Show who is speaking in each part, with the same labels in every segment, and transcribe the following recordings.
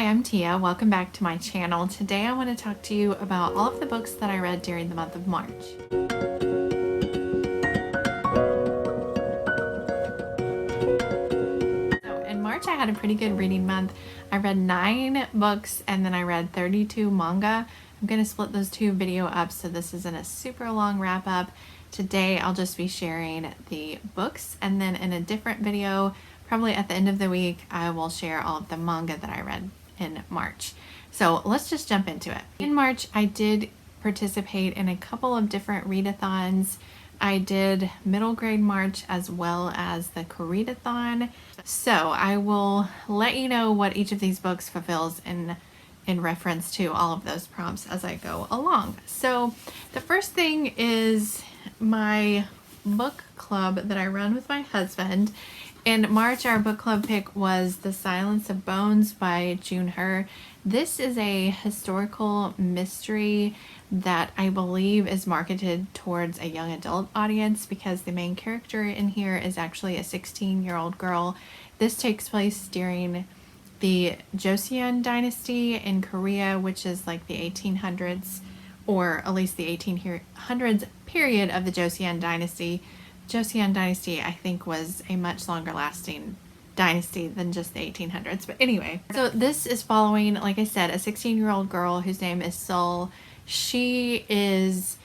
Speaker 1: Hi, I'm Tia. Welcome back to my channel. Today I want to talk to you about all of the books that I read during the month of March. So in March I had a pretty good reading month. I read 9 books and then I read 32 manga. I'm going to split those two video up so this isn't a super long wrap up. Today I'll just be sharing the books, and then in a different video, probably at the end of the week, I will share all of the manga that I read in March. So let's just jump into it. In March, I did participate in a couple of different readathons. I did middle grade March as well as the Koreadathon. So I will let you know what each of these books fulfills in reference to all of those prompts as I go along. So the first thing is my book club that I run with my husband. In March, our book club pick was The Silence of Bones by Junher. This is a historical mystery that I believe is marketed towards a young adult audience because the main character in here is actually a 16-year-old girl. This takes place during the Joseon dynasty in Korea, which is like the 1800s, or at least the 1800s period of the Joseon dynasty. Joseon dynasty, I think, was a much longer lasting dynasty than just the 1800s. But anyway, so this is following, like I said, a 16-year-old girl whose name is Seol. She is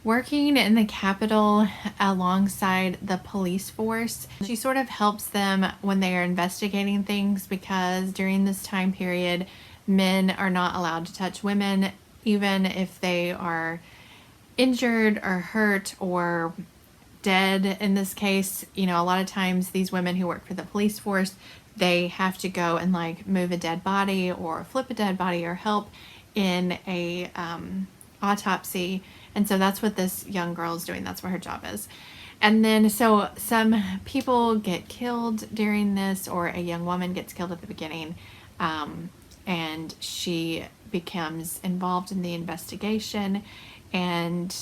Speaker 1: working in the capital alongside the police force. She sort of helps them when they are investigating things because during this time period, men are not allowed to touch women, even if they are injured or hurt or dead. In this case, you know, a lot of times these women who work for the police force, they have to go and like move a dead body or flip a dead body or help in a autopsy. And so that's what this young girl is doing. That's what her job is. And then so some people get killed during this, or a young woman gets killed at the beginning, and she becomes involved in the investigation. And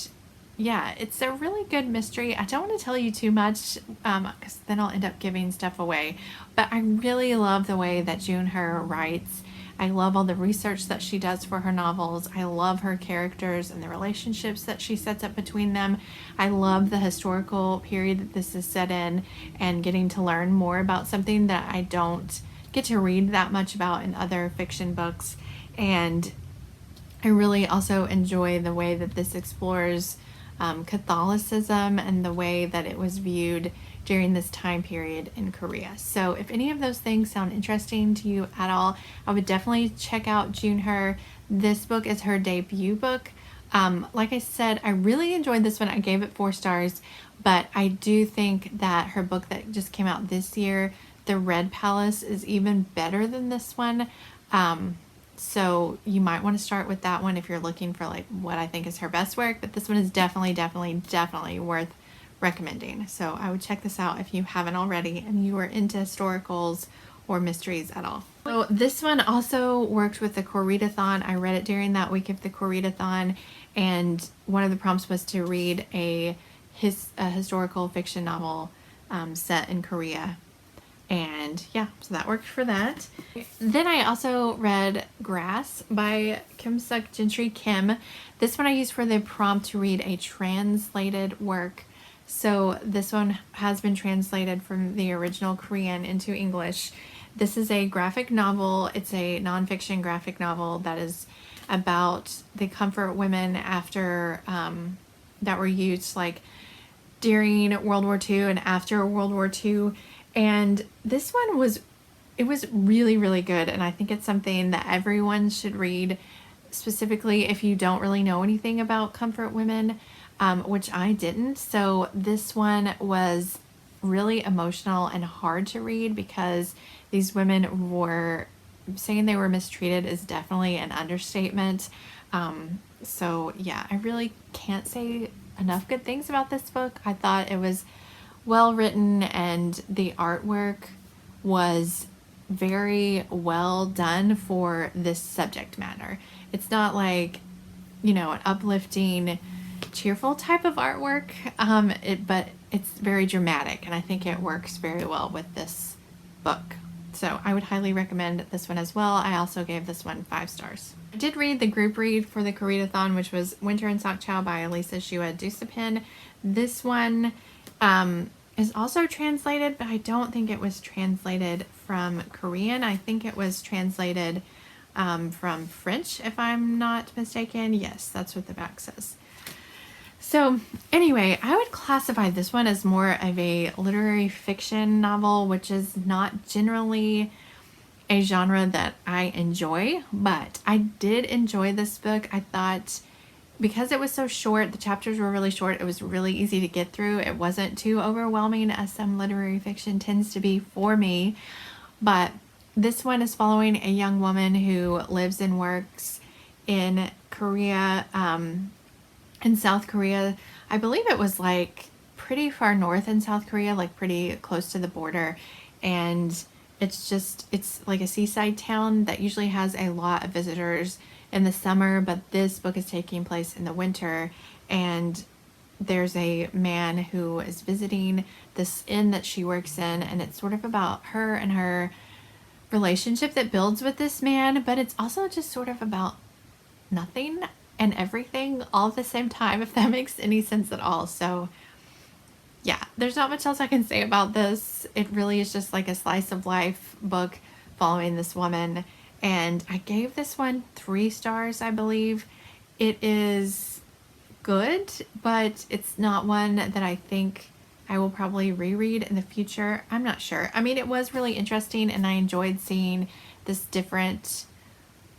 Speaker 1: yeah, it's a really good mystery. I don't want to tell you too much because then I'll end up giving stuff away. But I really love the way that Junher writes. I love all the research that she does for her novels. I love her characters and the relationships that she sets up between them. I love the historical period that this is set in and getting to learn more about something that I don't get to read that much about in other fiction books. And I really also enjoy the way that this explores Catholicism and the way that it was viewed during this time period in Korea. So if any of those things sound interesting to you at all, I would definitely check out Junher. This book is her debut book. Like I said, I really enjoyed this one. I gave it 4 stars, but I do think that her book that just came out this year, The Red Palace, is even better than this one. So you might want to start with that one if you're looking for like what I think is her best work, but this one is definitely worth recommending. So I would check this out if you haven't already and you are into historicals or mysteries at all. So this one also worked with the Koreadathon. I read it during that week of the Koreadathon, and one of the prompts was to read a historical fiction novel set in Korea. And yeah, so that worked for that. Then I also read Grass by Kim-suk Gentry Kim. This one I used for the prompt to read a translated work. So this one has been translated from the original Korean into English. This is a graphic novel. It's a nonfiction graphic novel that is about the comfort women after that were used like during World War II and after World War II. And this one was really good, and I think it's something that everyone should read, specifically if you don't really know anything about comfort women, which I didn't. So this one was really emotional and hard to read because these women were saying they were mistreated is definitely an understatement. So yeah, I really can't say enough good things about this book. I thought it was well written and the artwork was very well done for this subject matter. It's not like, you know, an uplifting, cheerful type of artwork, but it's very dramatic, and I think it works very well with this book. So I would highly recommend this one as well. I also gave this one 5 stars. I did read the group read for the Koreadathon, which was Winter in Sokcho by Elisa Shua Dusapin. This one is also translated, but I don't think it was translated from Korean. I think it was translated from French, if I'm not mistaken. Yes, that's what the back says. So anyway, I would classify this one as more of a literary fiction novel, which is not generally a genre that I enjoy, but I did enjoy this book. I thought because it was so short, the chapters were really short, it was really easy to get through. It wasn't too overwhelming as some literary fiction tends to be for me, but this one is following a young woman who lives and works in Korea, in South Korea. I believe it was like pretty far north in South Korea, like pretty close to the border, and it's like a seaside town that usually has a lot of visitors in the summer, but this book is taking place in the winter, and there's a man who is visiting this inn that she works in, and it's sort of about her and her relationship that builds with this man, but it's also just sort of about nothing and everything all at the same time, if that makes any sense at all. So yeah, there's not much else I can say about this. It really is just like a slice of life book following this woman. And I gave this one 3 stars, I believe. It is good, but it's not one that I think I will probably reread in the future. I'm not sure. I mean, it was really interesting, and I enjoyed seeing this different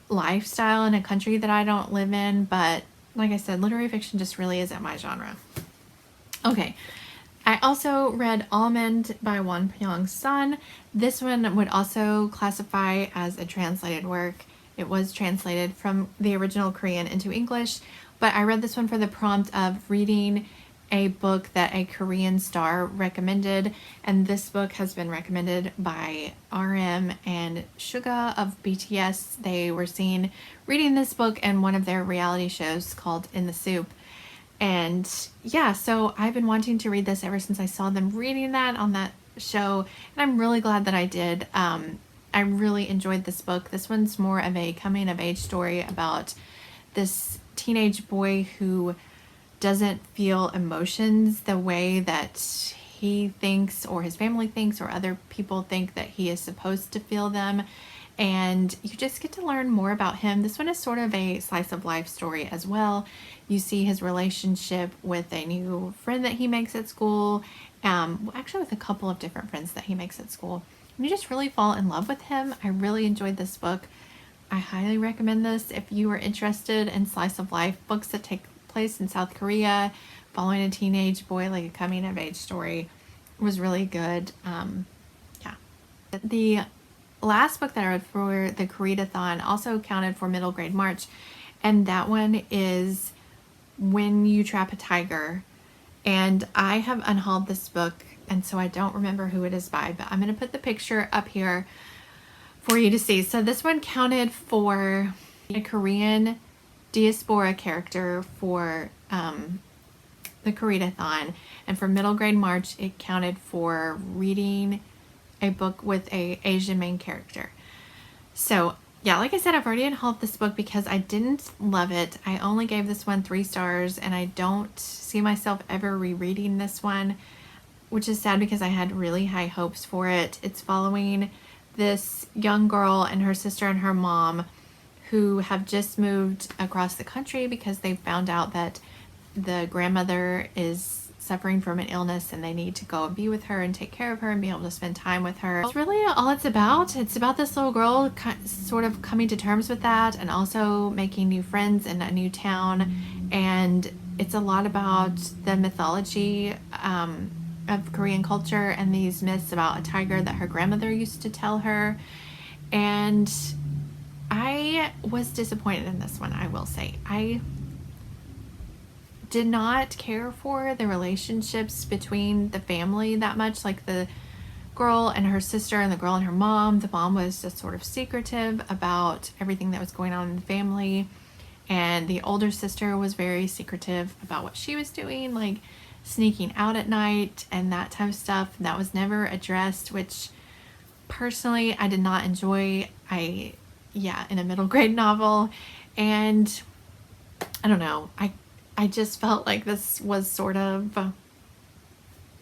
Speaker 1: lifestyle in a country that I don't live in. But like I said, literary fiction just really isn't my genre. Okay. I also read Almond by Won Pyong-sun. This one would also classify as a translated work. It was translated from the original Korean into English, but I read this one for the prompt of reading a book that a Korean star recommended, and this book has been recommended by RM and Suga of BTS. They were seen reading this book in one of their reality shows called In the Soup. And yeah, so I've been wanting to read this ever since I saw them reading that on that show, and I'm really glad that I did. I really enjoyed this book. This one's more of a coming of age story about this teenage boy who doesn't feel emotions the way that he thinks or his family thinks or other people think that he is supposed to feel them. And you just get to learn more about him. This one is sort of a slice of life story as well. You see his relationship with a new friend that he makes at school, actually with a couple of different friends that he makes at school. And you just really fall in love with him. I really enjoyed this book. I highly recommend this if you are interested in slice of life books that take place in South Korea, following a teenage boy, like a coming of age story. It was really good. Yeah. The last book that I read for the Koreadathon also counted for middle grade March, and that one is When You Trap a Tiger. And I have unhauled this book, and so I don't remember who it is by, but I'm going to put the picture up here for you to see. So this one counted for a Korean diaspora character for the Koreadathon, and for middle grade March it counted for reading a book with a Asian main character. So yeah, like I said, I've already unhauled this book because I didn't love it. I only gave this one 3 stars, and I don't see myself ever rereading this one, which is sad because I had really high hopes for it. It's following this young girl and her sister and her mom who have just moved across the country because they found out that the grandmother is suffering from an illness and they need to go and be with her and take care of her and be able to spend time with her. That's really all it's about. It's about this little girl sort of coming to terms with that and also making new friends in a new town. And it's a lot about the mythology of Korean culture and these myths about a tiger that her grandmother used to tell her. And I was disappointed in this one, I will say. I did not care for the relationships between the family that much, like the girl and her sister and the girl and her mom. The mom was just sort of secretive about everything that was going on in the family, and the older sister was very secretive about what she was doing, like sneaking out at night and that type of stuff. That was never addressed, which personally, I did not enjoy in a middle grade novel, and I don't know, I just felt like this was sort of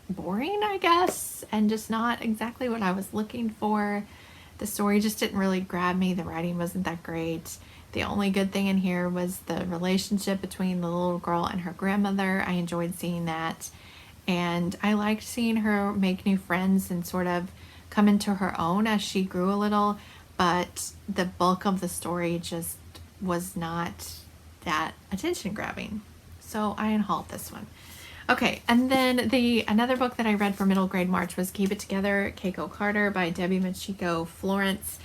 Speaker 1: boring, I guess, and just not exactly what I was looking for. The story just didn't really grab me. The writing wasn't that great. The only good thing in here was the relationship between the little girl and her grandmother. I enjoyed seeing that, and I liked seeing her make new friends and sort of come into her own as she grew a little, but the bulk of the story just was not that attention grabbing. So I unhauled this one. Okay, and then another book that I read for middle grade March was Keep It Together, Keiko Carter by Debbie Machiko Florence.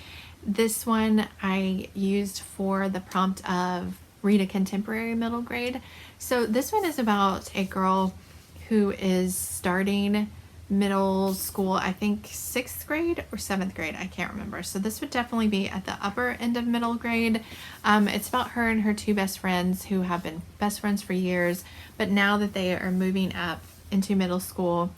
Speaker 1: This one I used for the prompt of read a contemporary middle grade. So this one is about a girl who is starting middle school, I think 6th grade or 7th grade, I can't remember. So this would definitely be at the upper end of middle grade. It's about her and her two best friends who have been best friends for years, but now that they are moving up into middle school,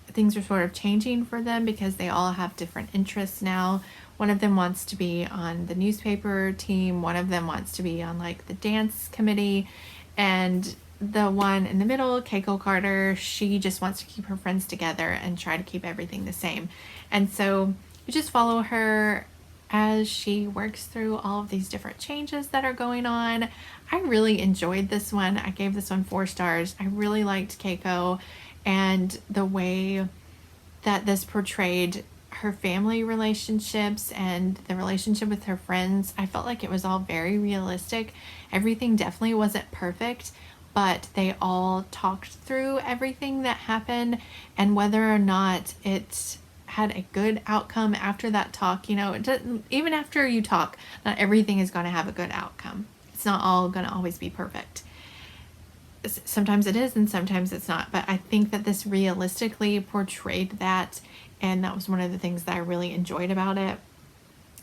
Speaker 1: things are sort of changing for them because they all have different interests now. One of them wants to be on the newspaper team, one of them wants to be on like the dance committee, and the one in the middle, Keiko Carter, she just wants to keep her friends together and try to keep everything the same. And so you just follow her as she works through all of these different changes that are going on. I really enjoyed this one. I gave this one 4 stars. I really liked Keiko and the way that this portrayed her family relationships and the relationship with her friends. I felt like it was all very realistic. Everything definitely wasn't perfect, but they all talked through everything that happened and whether or not it had a good outcome after that talk. You know, it doesn't, even after you talk, not everything is going to have a good outcome. It's not all going to always be perfect. Sometimes it is and sometimes it's not, but I think that this realistically portrayed that, and that was one of the things that I really enjoyed about it.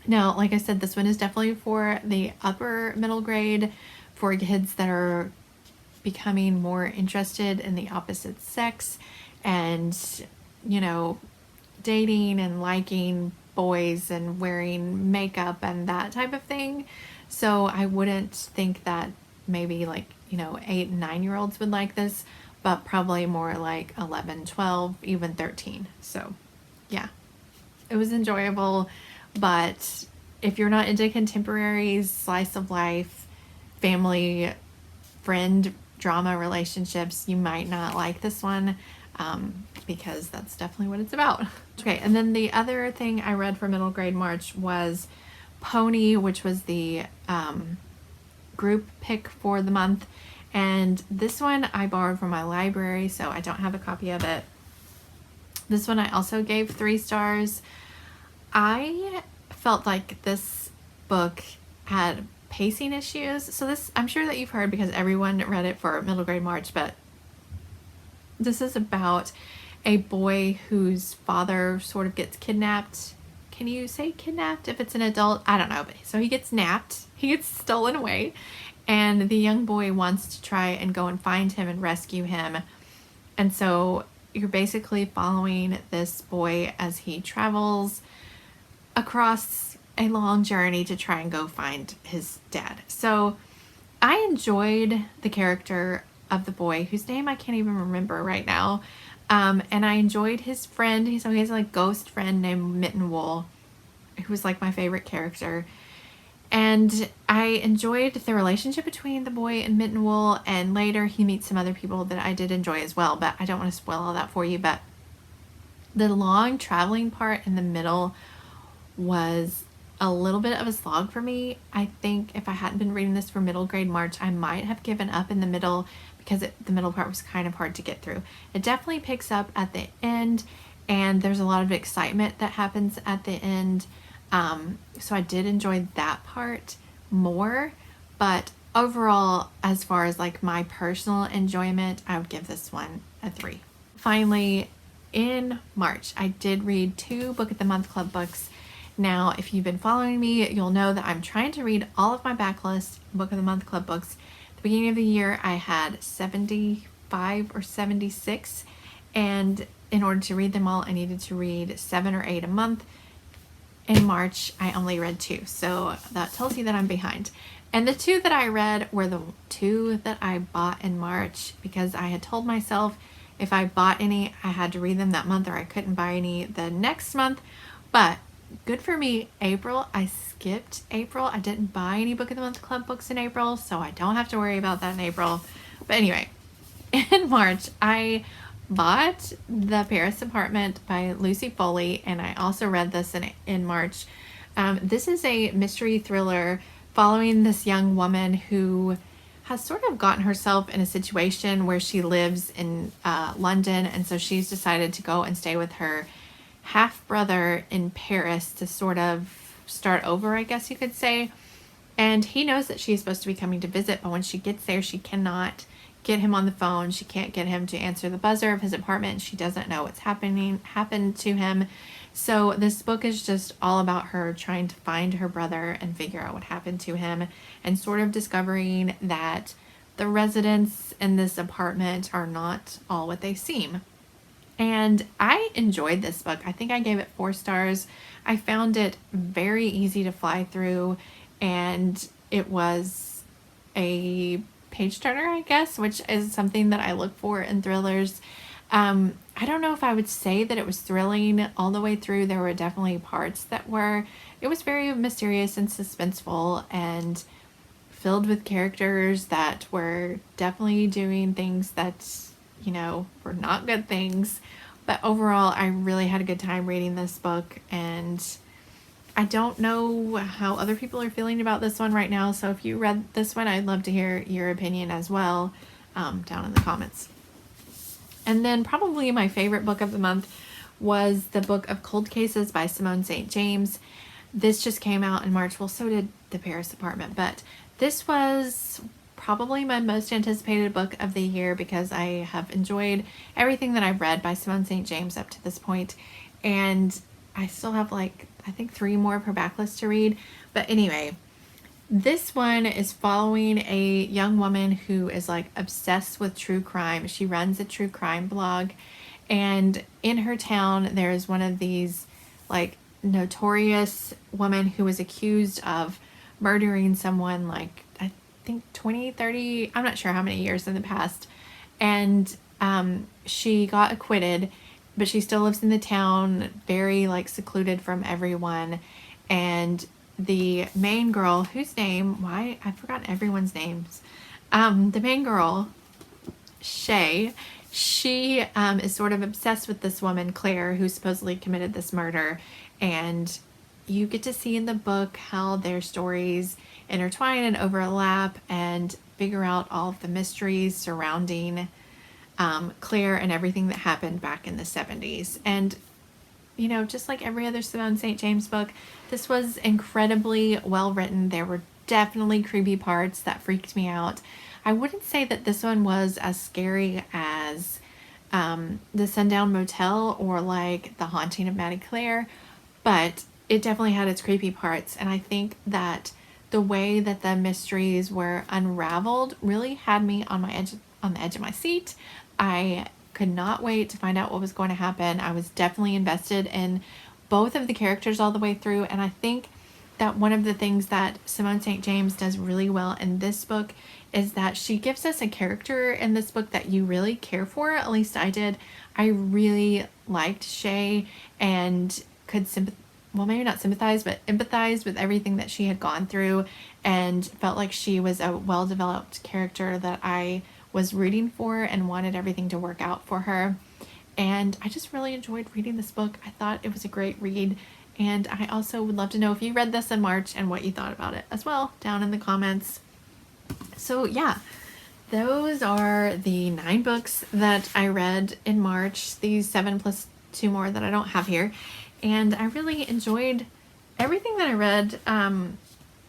Speaker 1: Now, like I said, this one is definitely for the upper middle grade, for kids that are becoming more interested in the opposite sex and, you know, dating and liking boys and wearing makeup and that type of thing. So I wouldn't think that maybe like, you know, 8 and 9-year-olds would like this, but probably more like 11, 12, even 13. So yeah, it was enjoyable, but if you're not into contemporaries, slice of life, family, friend drama relationships, you might not like this one, because that's definitely what it's about. Okay, and then the other thing I read for middle grade March was Pony, which was the group pick for the month, and this one I borrowed from my library, so I don't have a copy of it. This one I also gave 3 stars. I felt like this book had pacing issues. So this, I'm sure that you've heard because everyone read it for middle grade March, but this is about a boy whose father sort of gets kidnapped. Can you say kidnapped if it's an adult? I don't know. But so he gets napped. He gets stolen away, and the young boy wants to try and go and find him and rescue him. And so you're basically following this boy as he travels across a long journey to try and go find his dad. So I enjoyed the character of the boy, whose name I can't even remember right now. And I enjoyed his friend. He has a like ghost friend named Mitten Wool, who was like my favorite character. And I enjoyed the relationship between the boy and Mitten Wool, and later he meets some other people that I did enjoy as well, but I don't want to spoil all that for you. But the long traveling part in the middle was a little bit of a slog for me. I think if I hadn't been reading this for middle grade March, I might have given up in the middle because the middle part was kind of hard to get through. It definitely picks up at the end, and there's a lot of excitement that happens at the end. So I did enjoy that part more, but overall, as far as like my personal enjoyment, I would give this one a 3. Finally, in March, I did read 2 Book of the Month Club books. Now, if you've been following me, you'll know that I'm trying to read all of my backlist Book of the Month Club books. At the beginning of the year, I had 75 or 76, and in order to read them all, I needed to read 7 or 8 a month. In March, I only read 2, so that tells you that I'm behind. And the 2 that I read were the 2 that I bought in March, because I had told myself if I bought any, I had to read them that month or I couldn't buy any the next month. But good for me, April, I skipped April. I didn't buy any Book of the Month Club books in April, so I don't have to worry about that in April. But anyway, in March, I bought The Paris Apartment by Lucy Foley, and I also read this in March. This is a mystery thriller following this young woman who has sort of gotten herself in a situation where she lives in London, and so she's decided to go and stay with her half-brother in Paris to sort of start over, I guess you could say. And he knows that she's supposed to be coming to visit, but when she gets there, she cannot get him on the phone. She can't get him to answer the buzzer of his apartment. She doesn't know what's happened to him. So this book is just all about her trying to find her brother and figure out what happened to him, and sort of discovering that the residents in this apartment are not all what they seem. And I enjoyed this book. I think I gave it 4 stars. I found it very easy to fly through, and it was a page turner, I guess, which is something that I look for in thrillers. I don't know if I would say that it was thrilling all the way through. There were definitely parts that were, it was very mysterious and suspenseful and filled with characters that were definitely doing things that, you know, were not good things. But overall, I really had a good time reading this book, and I don't know how other people are feeling about this one right now. So if you read this one, I'd love to hear your opinion as well, down in the comments. And then probably my favorite book of the month was the book of Cold Cases by Simone St. James. This just came out in March. Well, so did The Paris Apartment, but this was probably my most anticipated book of the year because I have enjoyed everything that I've read by Simone St. James up to this point. And I still have like, I think 3 more of her backlist to read. But anyway, this one is following a young woman who is like obsessed with true crime. She runs a true crime blog, and in her town there is one of these like notorious women who was accused of murdering someone like I think 20, 30, I'm not sure how many years in the past. And she got acquitted, but she still lives in the town, very like secluded from everyone. And the main girl, whose name, I've forgotten everyone's names. The main girl, Shay, she is sort of obsessed with this woman, Claire, who supposedly committed this murder. And you get to see in the book how their stories intertwine and overlap and figure out all of the mysteries surrounding Claire and everything that happened back in the 70s. And you know, just like every other Simone St. James book, this was incredibly well written. There were definitely creepy parts that freaked me out. I wouldn't say that this one was as scary as The Sundown Motel or like The Haunting of Maddie Claire, but it definitely had its creepy parts. And I think that the way that the mysteries were unraveled really had me on the edge of my seat. I could not wait to find out what was going to happen. I was definitely invested in both of the characters all the way through, and I think that one of the things that Simone St. James does really well in this book is that she gives us a character in this book that you really care for. At least I did. I really liked Shay and could maybe not sympathize, but empathize with everything that she had gone through, and felt like she was a well-developed character that I was rooting for and wanted everything to work out for her. And I just really enjoyed reading this book. I thought it was a great read, and I also would love to know if you read this in March and what you thought about it as well down in the comments. So yeah, those are the 9 books that I read in March, these 7 plus 2 more that I don't have here, and I really enjoyed everything that I read. I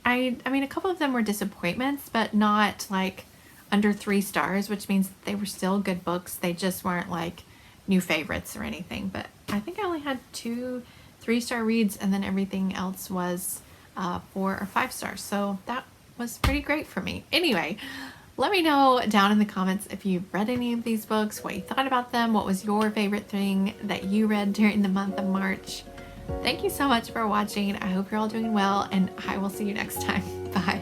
Speaker 1: mean, a couple of them were disappointments, but not like under 3 stars, which means they were still good books. They just weren't like new favorites or anything. But I think I only had 2 3-star reads, and then everything else was 4 or 5 stars. So that was pretty great for me. Anyway, Let me know down in the comments if you've read any of these books, what you thought about them, what was your favorite thing that you read during the month of March. Thank you so much for watching. I hope you're all doing well, and I will see you next time. Bye.